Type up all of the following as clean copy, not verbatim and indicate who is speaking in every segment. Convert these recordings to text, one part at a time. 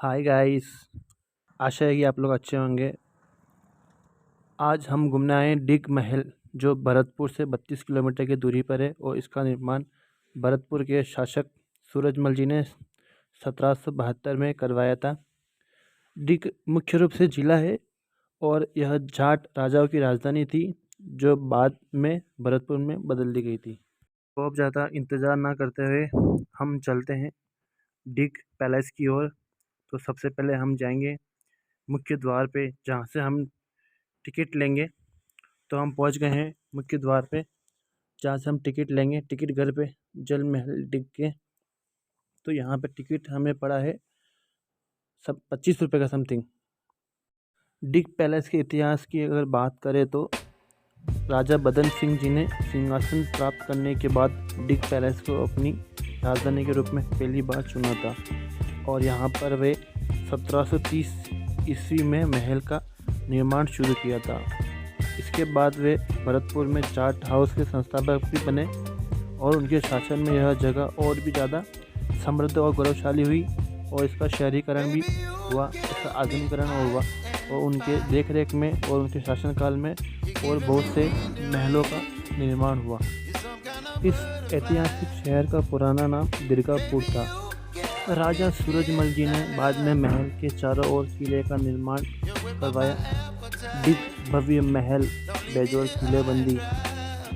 Speaker 1: Hi guys. आशा है कि आप लोग अच्छे होंगे। आज हम घूमने आए हैं डिग महल, जो भरतपुर से 32 किलोमीटर की दूरी पर है और इसका निर्माण भरतपुर के शासक सूरजमल जी ने 1772 में करवाया था। डिग मुख्य रूप से जिला है और यह जाट राजाओं की राजधानी थी, जो बाद में भरतपुर में बदल दी गई थी। तो अब ज़्यादा इंतज़ार ना करते हुए हम चलते हैं डिग पैलेस की ओर। तो सबसे पहले हम जाएंगे मुख्य द्वार पे, जहाँ से हम टिकट लेंगे। तो हम पहुँच गए हैं मुख्य द्वार पे, जहाँ से हम टिकट लेंगे। टिकट घर पे जल महल डिग के। तो यहाँ पे टिकट हमें पड़ा है सब 25 रुपये का समथिंग। डिग पैलेस के इतिहास की अगर बात करें तो राजा बदन सिंह जी ने सिंहासन प्राप्त करने के बाद डिग पैलेस को अपनी राजधानी के रूप में पहली बार चुना था और यहाँ पर वे 1730 ईस्वी में महल का निर्माण शुरू किया था। इसके बाद वे भरतपुर में जाट हाउस के संस्थापक भी बने और उनके शासन में यह जगह और भी ज़्यादा समृद्ध और गौरवशाली हुई और इसका शहरीकरण भी हुआ, इसका आधुनिकीकरण हुआ और उनके देखरेख में और उनके शासनकाल में और बहुत से महलों का निर्माण हुआ। इस ऐतिहासिक शहर का पुराना नाम दुर्गापुर था। राजा सूरजमल जी ने बाद में महल के चारों ओर किले का निर्माण करवाया। डिग भव्य महल, बेजोड़ किलेबंदी,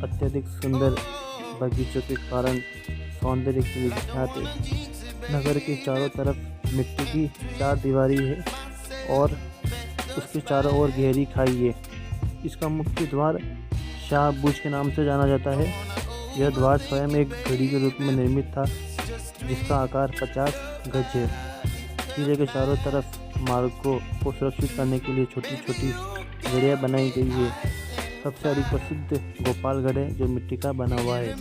Speaker 1: अत्यधिक सुंदर बगीचों के कारण सौंदर्य के लिए विख्यात है। नगर के चारों तरफ मिट्टी की चार दीवारी है और उसके चारों ओर गहरी खाई है। इसका मुख्य द्वार शाह बुर्ज के नाम से जाना जाता है। यह द्वार स्वयं एक घड़ी के रूप में निर्मित था, जिसका आकार 50 गज है। किले के चारों तरफ मार्गों को सुरक्षित करने के लिए छोटी छोटी गड़ियाँ बनाई गई है। सबसे अधिक प्रसिद्ध गोपालगढ़ है, जो मिट्टी का बना हुआ है।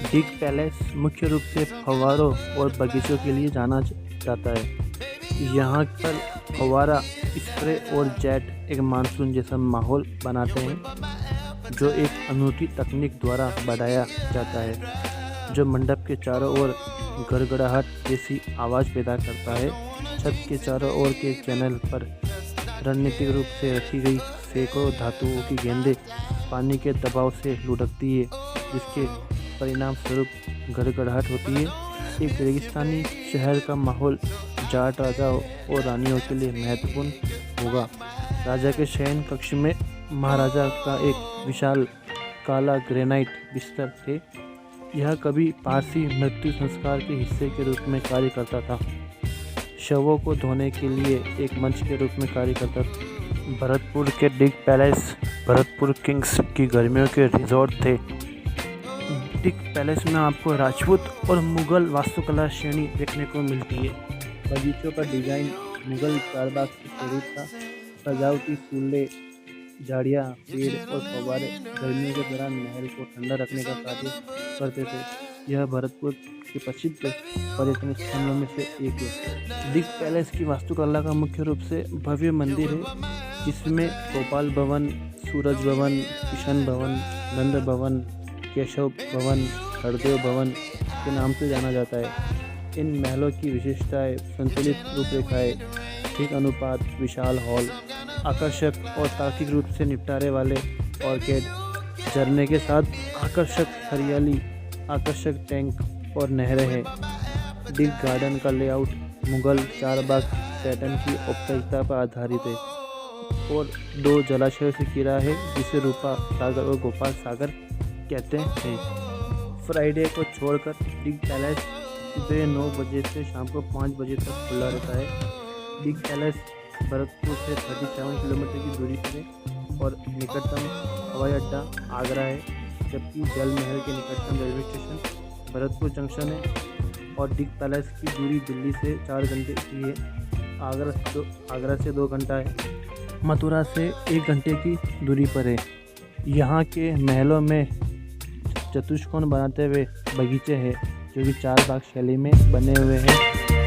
Speaker 1: डिग पैलेस मुख्य रूप से फव्वारों और बगीचों के लिए जाना जाता है। यहाँ पर फव्वारा, स्प्रे और जेट एक मानसून जैसा माहौल बनाते हैं, जो एक अनूठी तकनीक द्वारा बढ़ाया जाता है, जो मंडप के चारों ओर गड़गड़ाहट जैसी आवाज़ पैदा करता है। छत के चारों ओर के चैनल पर रणनीतिक रूप से रखी गई सैकड़ों धातुओं की गेंदें पानी के दबाव से लुढ़कती है, जिसके परिणाम स्वरूप गड़गड़ाहट होती है। एक रेगिस्तानी शहर का माहौल जाट राजाओं और रानियों के लिए महत्वपूर्ण होगा। राजा के शयन कक्ष में महाराजा का एक विशाल काला ग्रेनाइट बिस्तर थे। यह कभी पारसी मृत्यु संस्कार के हिस्से के रूप में कार्य करता था। शवों को धोने के लिए एक मंच के रूप में कार्य करता था। भरतपुर के डिग पैलेस भरतपुर किंग्स की गर्मियों के रिजॉर्ट थे। डिग पैलेस में आपको राजपूत और मुगल वास्तुकला श्रेणी देखने को मिलती है। बगीचों का डिजाइन मुगल चारबाग से प्रेरित था। सजावटी फूलें, झाड़ियाँ, पेड़ और फव्वारे गर्मियों के दौरान महल को ठंडा रखने का कार्य करते थे। यह भरतपुर के प्रसिद्ध पर्यटन स्थलों में से एक है। डिग पैलेस की वास्तुकला का मुख्य रूप से भव्य मंदिर है, जिसमें गोपाल भवन, सूरज भवन, किशन भवन, नंद भवन, केशव भवन, हरदेव भवन के नाम से जाना जाता है। इन महलों की विशेषताएं संतुलित रूपरेखाएं, ठीक अनुपात, विशाल हॉल, आकर्षक और तार्किक रूप से निपटारे वाले ऑर्किड, झरने के साथ आकर्षक हरियाली, आकर्षक टैंक और नहरें हैं। डिग गार्डन का लेआउट मुगल चारबाग पैटर्न की औपचारिकता पर आधारित है और 2 जलाशयों से घिरा है, जिसे रूपा सागर और गोपाल सागर कहते हैं। फ्राइडे को छोड़कर डिग पैलेस सुबह 9 बजे से शाम को 5 बजे तक खुला रहता है। डिग पैलेस भरतपुर से 37 किलोमीटर की दूरी पर है और निकटतम हवाई अड्डा आगरा है, जबकि जल महल के निकटतम रेलवे स्टेशन भरतपुर जंक्शन है और डिग पैलेस की दूरी दिल्ली से 4 घंटे की है। आगरा से 2 घंटा है। मथुरा से 1 घंटे की दूरी पर है। यहाँ के महलों में चतुष्कोण बनाते हुए बगीचे हैं, जो कि चारबाग शैली में बने हुए हैं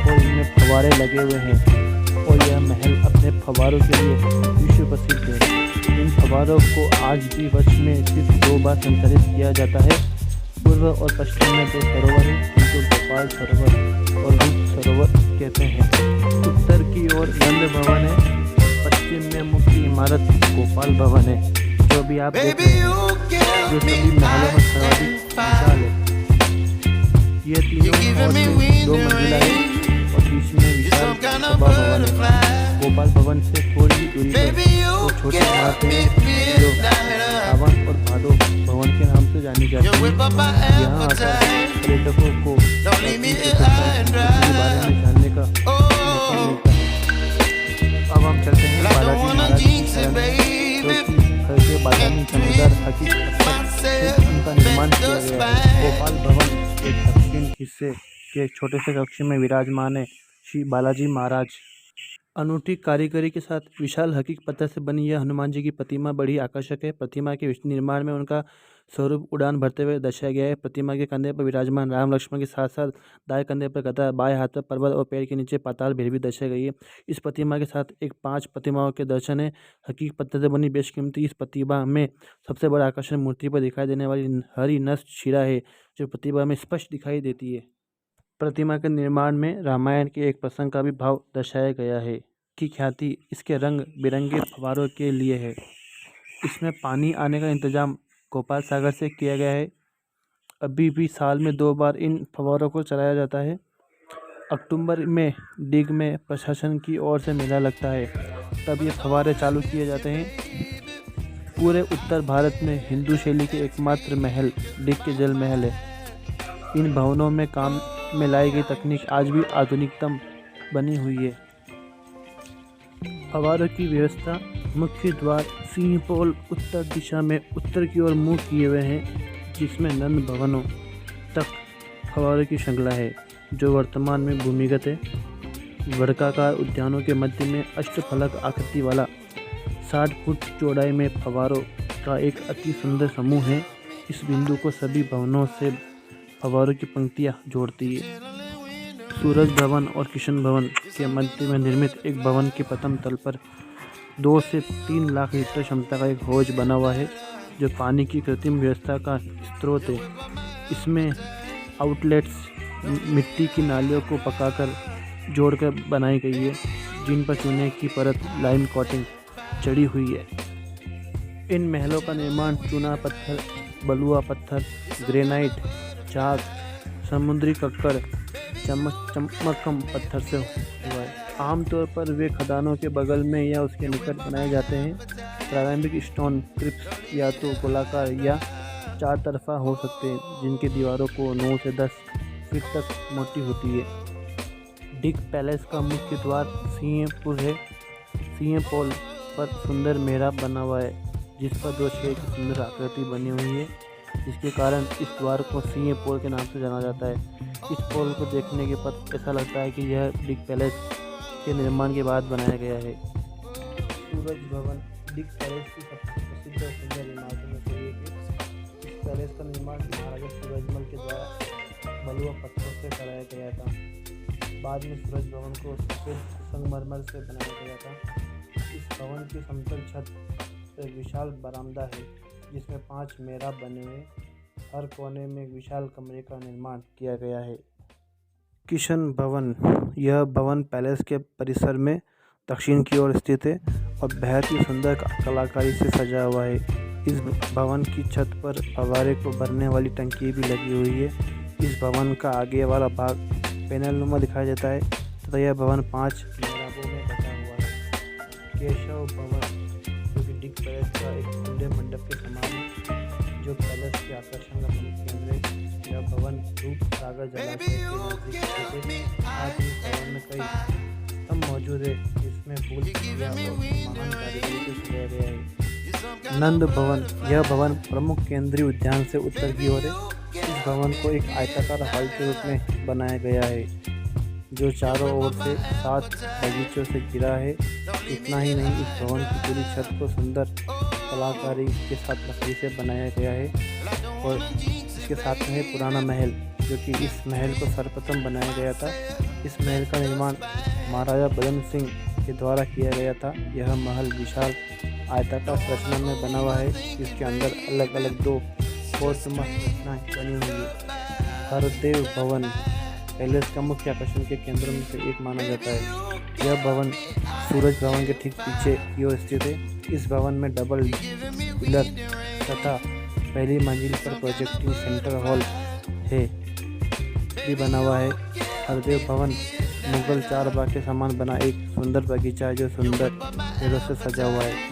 Speaker 1: और इनमें फव्वारे लगे हुए हैं और यह महल अपने फव्वारों के लिए विश्व प्रसिद्ध है। इन फव्वारों को आज भी वर्ष में सिर्फ 2 बार संचालित किया जाता है। पूर्व और पश्चिम में 2 सरोवर हैं, जिनको गोपाल सरोवर और रूप सरोवर कहते हैं। इमारत गोपाल भवन है, जो भी आप देख रहे हैं, जो सभी महलों में सर्वाधिक विशाल है। ये तीनों ओर से 2 मंजिला है और बीच में विशाल सभा भवन है। गोपाल भवन से थोड़ी ही दूरी पर 2 छोटी इमारतें हैं, जो सावन और भादो भवन के नाम से जानी जाती है। यहाँ आकर पर्यटकों को के बारे में जानने का मौका मिलता है। अब हम चलते हैं बालाजी महाराज की शरण में, जो कि हल्के बादामी चमकदार हकीकत से उनका निर्माण किया गया है। गोपाल भवन एक दक्षिण हिस्से के एक छोटे से कक्ष में विराजमान है श्री बालाजी महाराज। अनूठी कारीगरी के साथ विशाल हकीक पत्थर से बनी यह हनुमान जी की प्रतिमा बड़ी आकर्षक है। प्रतिमा के निर्माण में उनका स्वरूप उड़ान भरते हुए दर्शाया गया है। प्रतिमा के कंधे पर विराजमान राम लक्ष्मण के साथ साथ दाएं कंधे पर गदा, बाएं हाथ पर पर्वत और पैर के नीचे पाताल भैरवी दर्शाई गई है। इस प्रतिमा के साथ एक 5 प्रतिमाओं के दर्शन है। हकीक पत्थर से बनी बेशकीमती इस प्रतिमा में सबसे बड़ा आकर्षण मूर्ति पर दिखाई देने वाली हरी नस शिरा है, जो प्रतिमा में स्पष्ट दिखाई देती है। प्रतिमा के निर्माण में रामायण के एक प्रसंग का भी भाव दर्शाया गया है की ख्याति इसके रंग बिरंगे फव्वारों के लिए है। इसमें पानी आने का इंतजाम गोपाल सागर से किया गया है। अभी भी साल में 2 बार इन फव्वारों को चलाया जाता है। अक्टूबर में डिग में प्रशासन की ओर से मेला लगता है, तब ये फव्वारे चालू किए जाते हैं। पूरे उत्तर भारत में हिंदू शैली के एकमात्र महल डिग के जल महल है। इन भवनों में काम में लाई गई तकनीक आज भी आधुनिकतम बनी हुई है। फव्वारों की व्यवस्था मुख्य द्वार सिंहपोल उत्तर दिशा में उत्तर की ओर मुंह किए हुए हैं, जिसमें नंद भवनों तक फव्वारों की श्रृंखला है, जो वर्तमान में भूमिगत है। वर्गाकार उद्यानों के मध्य में अष्टफलक आकृति वाला 60 फुट चौड़ाई में फव्वारों का एक अति सुंदर समूह है। इस बिंदु को सभी भवनों से फव्वारों की पंक्तियां जोड़ती है। सूरज भवन और किशन भवन के मध्य में निर्मित एक भवन के प्रथम तल पर 2 से 3 लाख लीटर क्षमता का एक हौज बना हुआ है, जो पानी की कृत्रिम व्यवस्था का स्रोत है। इसमें आउटलेट्स मिट्टी की नालियों को पकाकर जोड़कर बनाई गई है, जिन पर चूने की परत लाइम कोटिंग चढ़ी हुई है। इन महलों का निर्माण चूना पत्थर, बलुआ पत्थर, ग्रेनाइट, चाक, समुद्री कक्कड़, चमकम पत्थर से हुआ है। आमतौर पर वे खदानों के बगल में या उसके निकट बनाए जाते हैं। प्रारंभिक स्टोन क्रिप्स या तो गोलाकार या 4 तरफा हो सकते हैं, जिनकी दीवारों को 9 से 10 फीट तक मोटी होती है। डिग पैलेस का मुख्य द्वार सिंहपुर है। सिंहपोल पर सुंदर मेहराब बना हुआ है, जिस पर 2 शेर की सुंदर आकृति बनी हुई है, जिसके कारण इस द्वार को सिंहपोल के नाम से जाना जाता है। इस पोल को देखने के बाद ऐसा लगता है कि यह डिग पैलेस के निर्माण के बाद बनाया गया है। सूरज भवन डिग पैलेस की सबसे प्रसिद्ध और सुंदर इमारतों में से एक है। इस पैलेस का निर्माण महाराजा सूरजमल के द्वारा बलुआ पत्थरों से कराया गया था। बाद में सूरज भवन को सफेद संगमरमर से बनाया गया था। इस भवन की समतल छत पर एक विशाल बरामदा है, जिसमें 5 मेहराब बने हुए। हर कोने में एक विशाल कमरे का निर्माण किया गया है। किशन भवन, यह भवन पैलेस के परिसर में दक्षिण की ओर स्थित है और बेहद ही सुंदर कलाकारी से सजा हुआ है। इस भवन की छत पर फव्वारे को भरने वाली टंकी भी लगी हुई है। इस भवन का आगे वाला भाग पैनलनुमा दिखाई देता है तथा यह भवन 5 मेहराबों में बटा हुआ है। केशव भवन, जो कि डिग पैलेस का एक खुले मंडप के समान है, जो पैलेस के आकर्षण का प्रमुख केंद्र है। यह भवन रूप सागर जलाशय के नजदीक स्थित है। आज इस भवन में कई स्तंभ मौजूद है, जिसमें फूल पत्तियां और महान कारीगरी से सजाया गया है। नंद भवन, यह भवन प्रमुख केंद्रीय उद्यान से उत्तर की ओर है। इस भवन को एक आयताकार हॉल के रूप में बनाया गया है, जो चारों ओर से 7 बगीचों से घिरा है। इतना ही नहीं, इस भवन की पूरी छत को सुंदर कलाकारी के साथ लकड़ी से बनाया गया है। और इसके साथ में है पुराना महल, जो कि इस महल को सर्वप्रथम बनाया गया था। इस महल का निर्माण महाराजा बदन सिंह के द्वारा किया गया था। यह महल विशाल आयताकार संरचना में बना हुआ है, जिसके अंदर अलग अलग 2 कोर्टमा संरचनाएं बनी हुई है। हरदेव भवन पैलेस का मुख्य आकर्षण के केंद्रों में से एक माना जाता है। यह भवन सूरज भवन के ठीक पीछे की ओर स्थित है। इस भवन में डबल पिलर तथा पहली मंजिल पर प्रोजेक्टिंग सेंटर हॉल है भी बना हुआ है। हरदेव भवन मुगल चारबाग के समान बना एक सुंदर बगीचा है जो सुंदर पेड़ों से सजा हुआ है।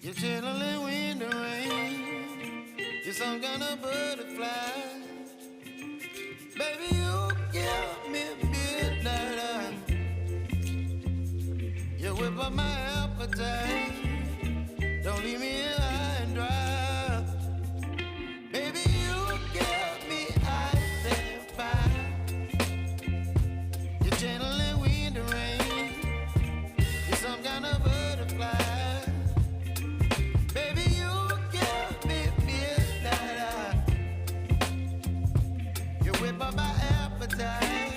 Speaker 2: You're chilling in the rain. You're some kind of butterfly. Baby, you give me midnight. You whip up my appetite. Don't leave me here high and dry. Baby, you give me ice and fire. You're channeling wind and rain. You're some kind of butterfly. My appetite.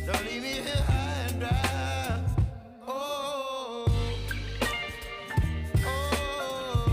Speaker 2: Don't leave me here high and dry. Oh, oh,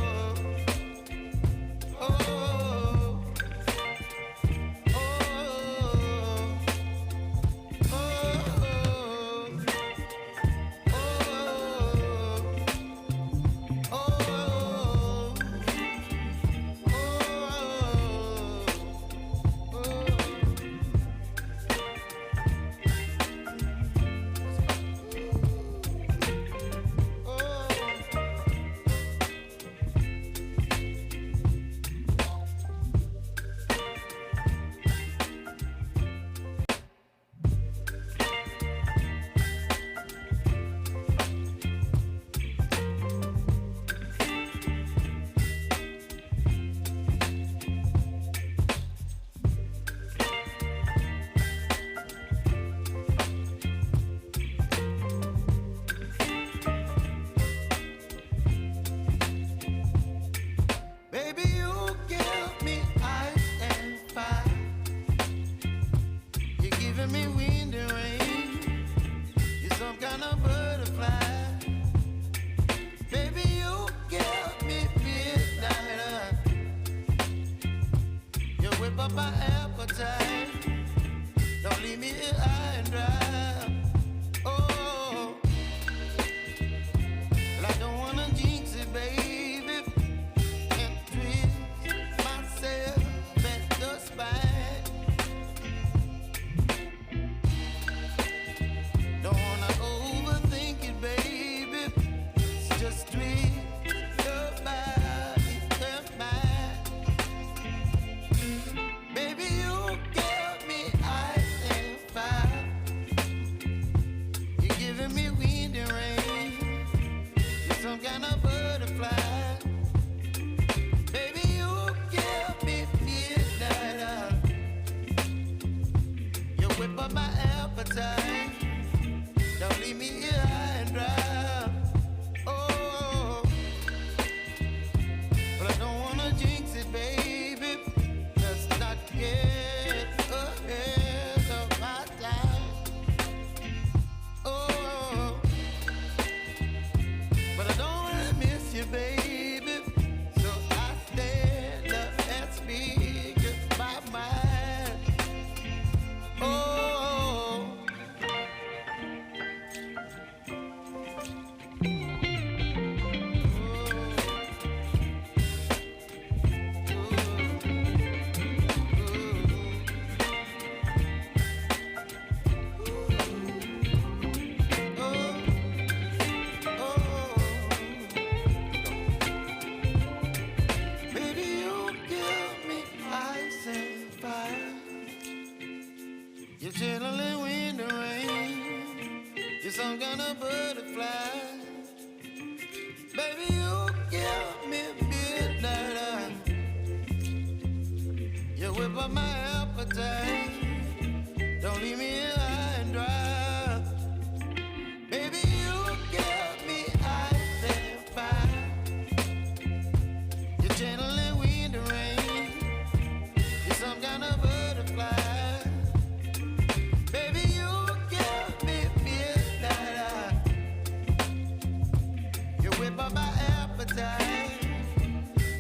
Speaker 2: up my appetite.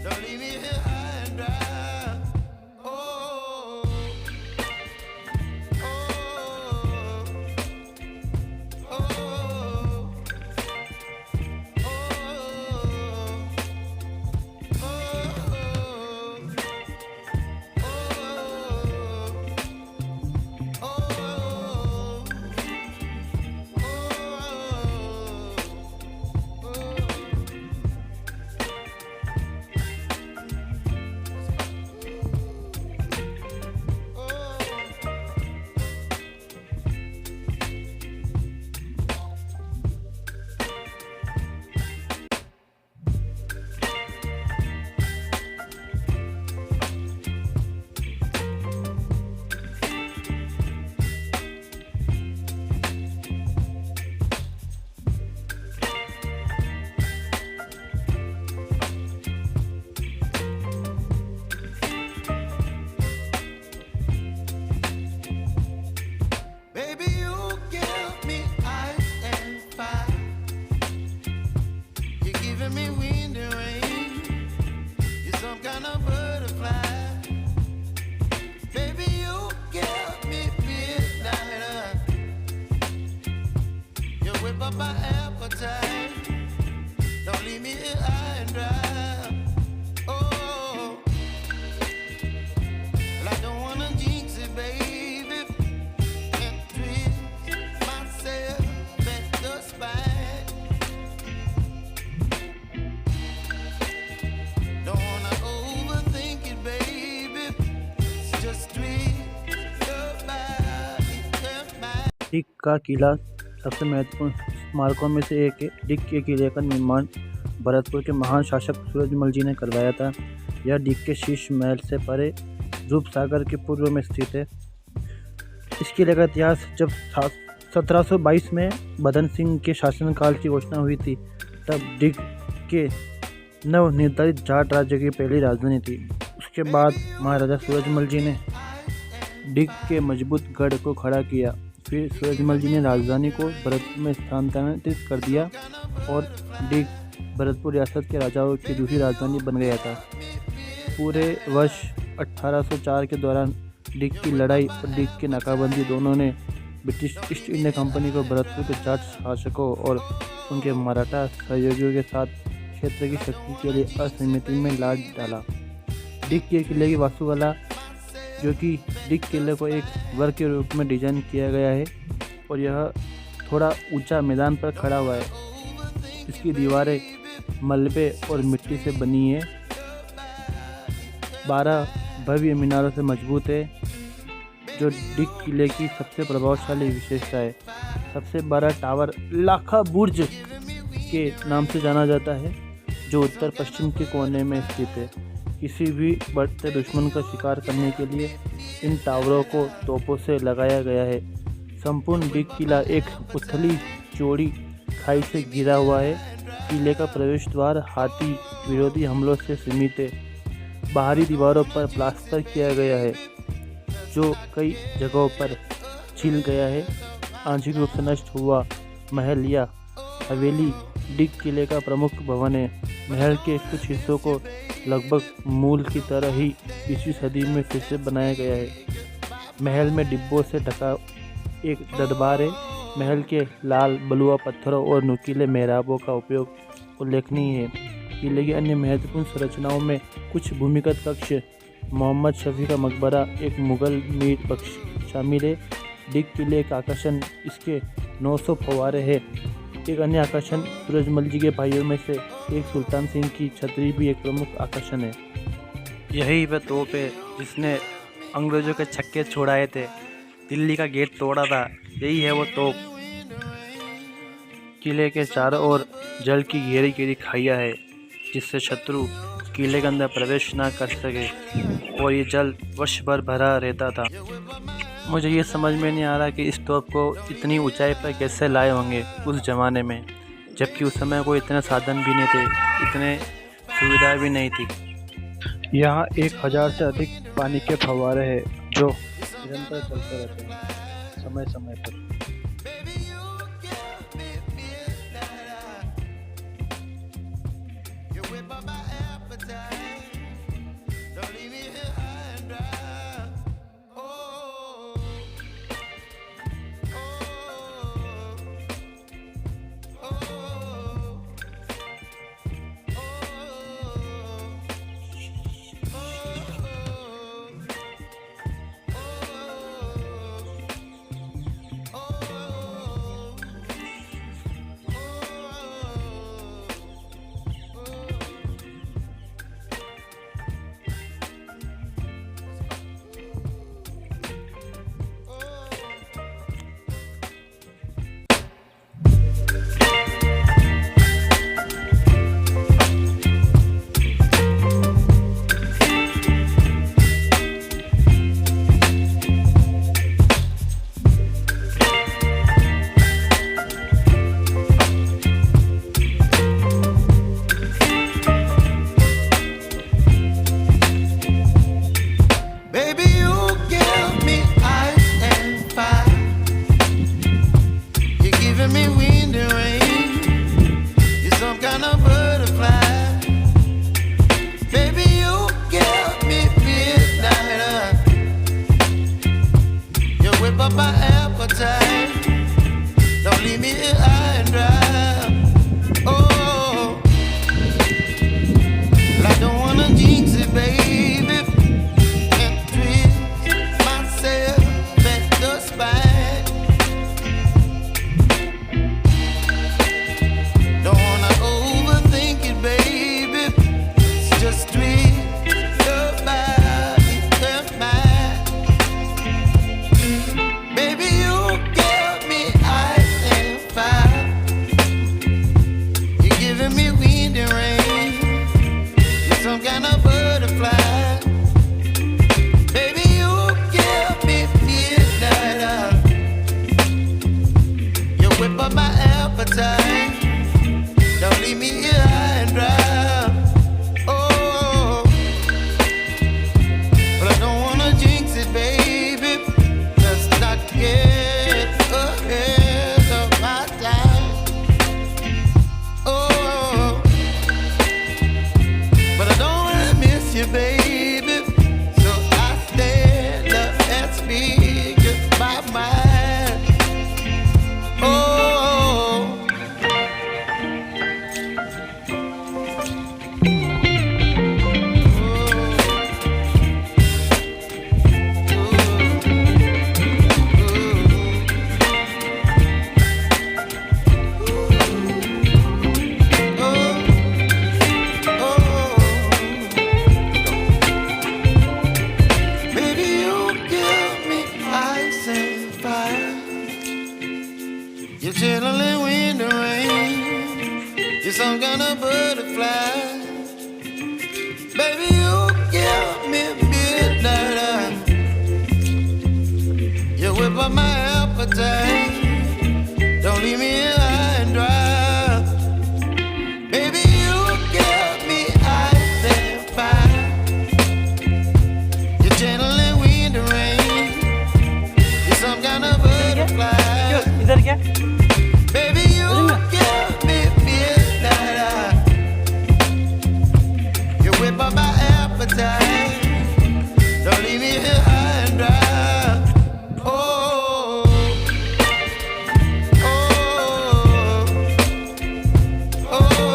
Speaker 2: Don't leave me here high and dry. Oh, oh, oh, baby, you give me ice and fire. You're giving me wind and rain. You're some kind of butterfly. Baby, you give me midnight. You whip up my appetite. Don't leave me here high and dry. Oh, well, I don't wanna jinx it, baby. Can't twist myself at the spine. Don't wanna overthink it, baby. It's just twist your body and mine.
Speaker 1: Dick का किला सबसे महत्वपूर्ण स्मारकों में से एक है। Dick के किले का निर्माण भरतपुर के महान शासक सूरजमल जी ने करवाया था। यह डिक के शीर्ष महल से परे रूप सागर के पूर्व में स्थित है। इस किले का इतिहास जब 1722 में बदन सिंह के शासनकाल की घोषणा हुई थी, तब डिक के नवनिर्धारित जाट राज्य की पहली राजधानी थी। उसके बाद महाराजा सूरजमल जी ने डिक के मजबूत गढ़ को खड़ा किया। फिर सूरजमल जी ने राजधानी को भरतपुर में स्थानांतरित कर दिया और डिक भरतपुर रियासत के राजाओं की दूसरी राजधानी बन गया था। पूरे वर्ष 1804 के दौरान डिक की लड़ाई और डिक की नाकाबंदी दोनों ने ब्रिटिश ईस्ट इंडिया कंपनी को भरतपुर के जाट शासकों और उनके मराठा सहयोगियों के साथ क्षेत्र की शक्ति के लिए असहमति में ला डाला। डिक के किले की वास्तुकला, जो कि डिक किले को एक वर्ग के रूप में डिजाइन किया गया है और यह थोड़ा ऊंचा मैदान पर खड़ा हुआ है। इसकी दीवारें मलबे और मिट्टी से बनी है। 12 भव्य मीनारों से मजबूत है, जो डिक किले की सबसे प्रभावशाली विशेषता है। सबसे बड़ा टावर लाखा बुर्ज के नाम से जाना जाता है, जो उत्तर पश्चिम के कोने में स्थित है। किसी भी बढ़ते दुश्मन का शिकार करने के लिए इन टावरों को तोपों से लगाया गया है। संपूर्ण डिक किला एक उथली चौड़ी खाई से घिरा हुआ है। किले का प्रवेश द्वार हाथी विरोधी हमलों से सीमित है। बाहरी दीवारों पर प्लास्टर किया गया है, जो कई जगहों पर छिल गया है। आंशिक रूप से नष्ट हुआ महल या हवेली डिक किले का प्रमुख भवन है। महल के कुछ हिस्सों को लगभग मूल की तरह ही 20वीं सदी में फिर से बनाया गया है। महल में डिब्बों से ढका एक दरबार है। महल के लाल बलुआ पत्थरों और नुकीले मेहराबों का उपयोग उल्लेखनीय है। किले की अन्य महत्वपूर्ण संरचनाओं में कुछ भूमिगत कक्ष, मोहम्मद शफी का मकबरा, एक मुगल मीर बख्श शामिल है। डिक किले का आकर्षण इसके 900 फव्वारे हैं। एक अन्य आकर्षण सूरजमल जी के भाइयों में से एक सुल्तान सिंह की छतरी भी एक प्रमुख आकर्षण है। यही वह तोप है जिसने अंग्रेजों के छक्के छोड़ाए थे, दिल्ली का गेट तोड़ा था। यही है वो तोप। किले के चारों ओर जल की गहरी गहरी खाइयाँ है, जिससे शत्रु किले के अंदर प्रवेश ना कर सके और ये जल वर्ष भर भरा रहता था। मुझे ये समझ में नहीं आ रहा कि इस तोप को इतनी ऊंचाई पर कैसे लाए होंगे उस ज़माने में, जबकि उस समय कोई इतने साधन भी नहीं थे, इतने सुविधाएं भी नहीं थी। यहाँ 1000 से अधिक पानी के फव्वारे हैं, जो निरंतर चलते रहते हैं समय समय पर।
Speaker 2: whip up my appetite. Don't leave me here high and dry. Oh, oh, oh, baby, you give me ice and fire. You're giving me wind and rain. You're some kind of butterfly. Baby, you give me midnight. You whip up my appetite. Don't leave me here high and dry. Oh, well, I don't wanna jinx it, baby. And twist myself at the spine. Don't wanna overthink it, baby. It's just twist your body and mine. Baby, you give me ice and fire. You're giving me wind and rain. You're some kind of butterfly. Baby, you give me midnight. You whip up my appetite. Don't leave me here high and dry. Oh, but I don't wanna jinx it, baby. Let's not get ahead of my time. Oh, but I don't wanna miss you, baby. So I stand up and speak my mind. Oh, baby, you give me ice and fire. You're chilling wind and rain. You're some kind of butterfly. Baby, you give me midnight. You whip up my appetite. Don't leave me here high and dry. Baby, you give me ice and fire. You're channeling wind and rain. You're some kind of butterfly.
Speaker 1: इधर क्या
Speaker 2: Baby, you give me midnight. You whip up my appetite. Don't leave me here high and dry. Oh, oh, oh,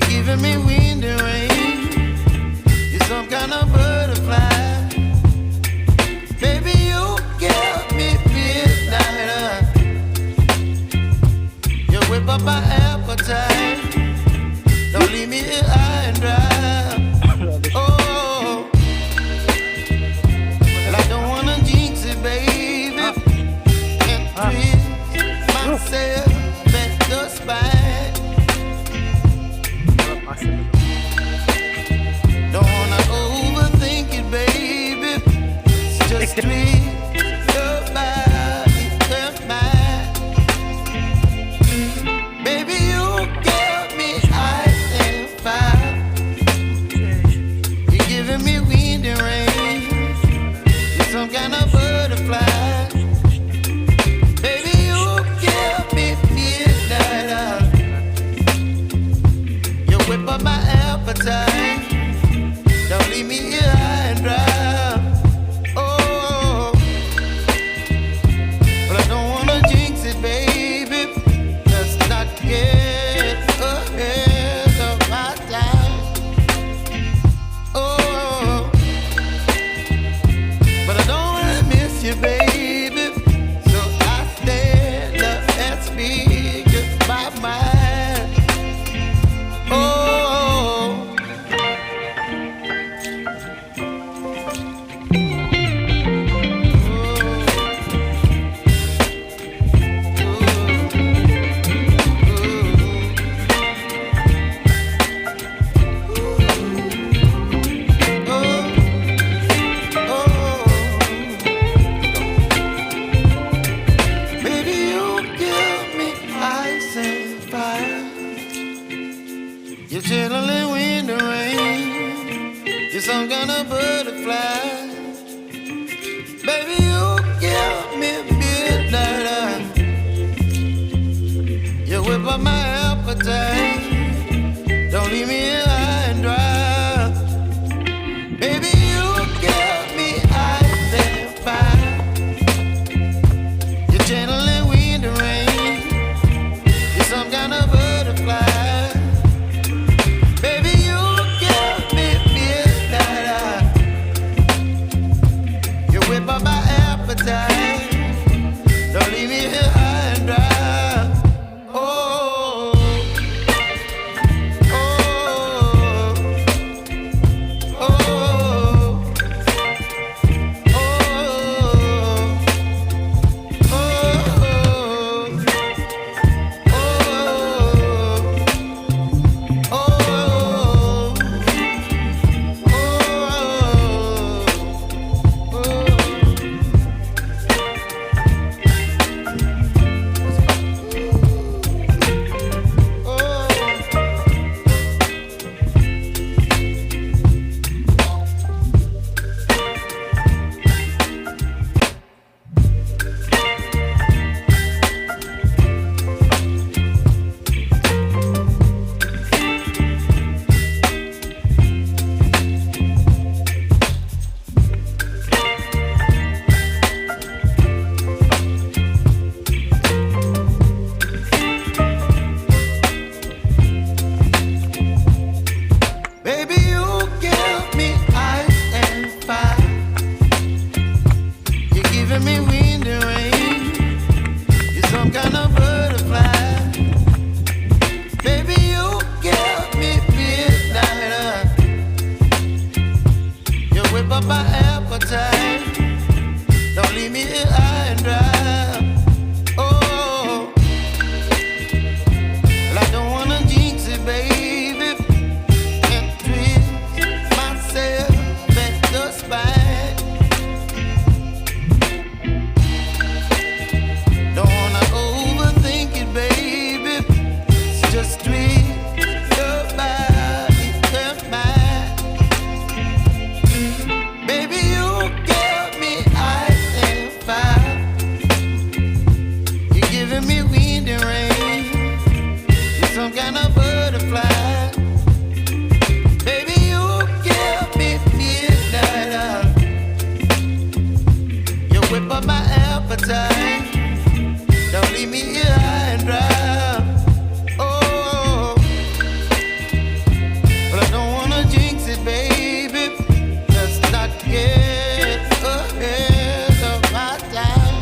Speaker 2: giving me wind. Don't leave me here high and dry. Oh, well, I don't wanna jinx it, baby, and twist myself at the spine. Don't wanna overthink it, baby. It's just twist your body and mine. Baby, you give me ice and fire. You're giving me wind and rain. You're some kind of butterfly. Baby, you give me midnight. You whip up my appetite. Don't leave me here high and dry. Oh, but I don't wanna jinx it, baby. Let's not get ahead of my time. Oh, but I don't wanna miss you, baby. So I stand up and speak my mind. Oh. Baby, you give me ice and fire. You're chilling wind and rain. You're some kind of butterfly. Baby, you give me midnight. You whip up my appetite. Don't leave me here high and dry. Baby, you give me ice and fire. You're channeling wind and rain. You're some kind of butterfly. Baby, you give me midnight. You whip up my appetite. Don't leave me here high and dry. Oh, oh, oh, baby, you give me ice and fire. You're giving me wind and rain. You're some kind of butterfly. Baby, you give me midnight. You whip up my appetite. Don't leave me here high and dry. Oh, well, I don't wanna jinx it, baby, and twist myself at the spine. Don't wanna overthink it, baby. It's just twist your body and mine. Baby, you give me ice and fire. You're giving me wind and rain. You're some kind of butterfly. Baby, you give me midnight. You whip up my appetite. Don't leave me here high and dry. Oh, but I don't wanna jinx it, baby. Let's not get ahead of my time.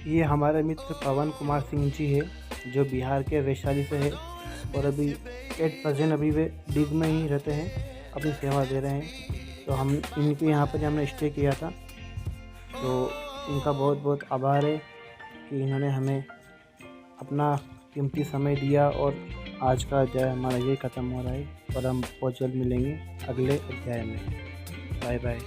Speaker 1: ये हमारे मित्र पवन कुमार सिंह जी है जो बिहार के वैशाली से है। और अभी at present अभी वे डिग में ही रहते हैं, अपनी सेवा दे रहे हैं। तो हम इनके यहाँ पर हमने स्टे किया था, तो इनका बहुत बहुत आभार है कि इन्होंने हमें अपना कीमती समय दिया। और आज का अध्याय हमारा ये ख़त्म हो रहा है और हम बहुत जल्द मिलेंगे अगले अध्याय में। Bye bye.